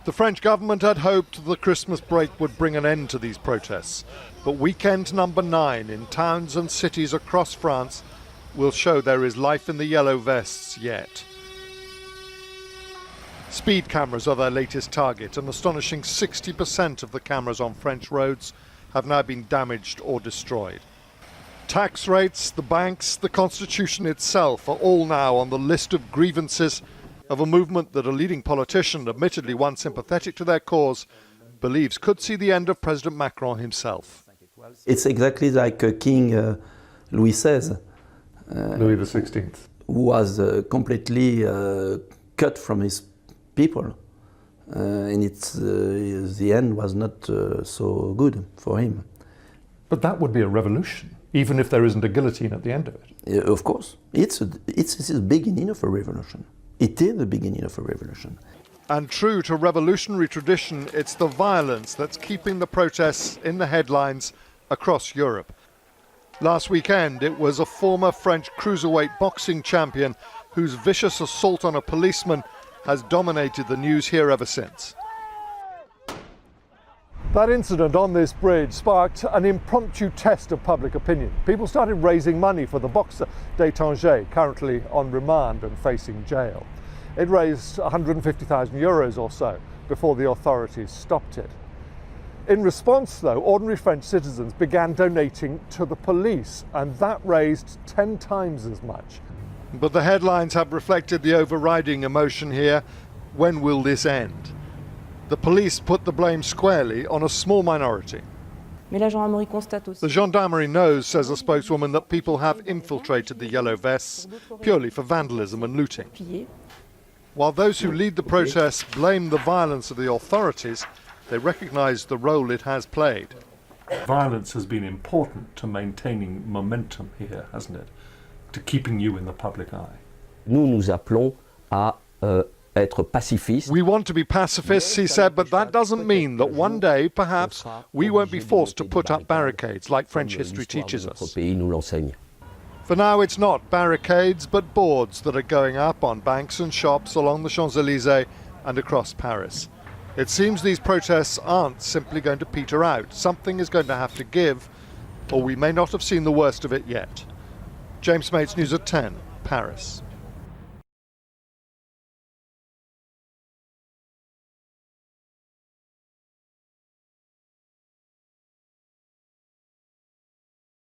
The French government had hoped the Christmas break would bring an end to these protests, but weekend number 9 in towns and cities across France will show there is life in the yellow vests yet. Speed cameras are their latest target. An astonishing 60% of the cameras on French roads have now been damaged or destroyed. Tax rates, the banks, the constitution itself are all now on the list of grievances of a movement that a leading politician, admittedly one sympathetic to their cause, believes could see the end of President Macron himself. It's exactly like King Louis XVI. Louis XVI. Who was completely cut from his people. And the end was not so good for him. But that would be a revolution, even if there isn't a guillotine at the end of it. Of course. It's the beginning of a revolution. It is the beginning of a revolution. And true to revolutionary tradition, it's the violence that's keeping the protests in the headlines across Europe. Last weekend, it was a former French cruiserweight boxing champion whose vicious assault on a policeman has dominated the news here ever since. That incident on this bridge sparked an impromptu test of public opinion. People started raising money for the boxer d'Étanger, currently on remand and facing jail. It raised 150,000 euros or so before the authorities stopped it. In response, though, ordinary French citizens began donating to the police, and that raised 10 times as much. But the headlines have reflected the overriding emotion here. When will this end? The police put the blame squarely on a small minority. The gendarmerie knows, says a spokeswoman, that people have infiltrated the yellow vests purely for vandalism and looting. While those who lead the protests blame the violence of the authorities, they recognise the role it has played. Violence has been important to maintaining momentum here, hasn't it? To keeping you in the public eye. Nous appelons à être pacifistes. We want to be pacifists, he said, but that doesn't mean that one day, perhaps, we won't be forced to put up barricades like French history teaches us. For now, it's not barricades, but boards that are going up on banks and shops along the Champs-Élysées and across Paris. It seems these protests aren't simply going to peter out. Something is going to have to give, or we may not have seen the worst of it yet. James Mates, News at 10, Paris.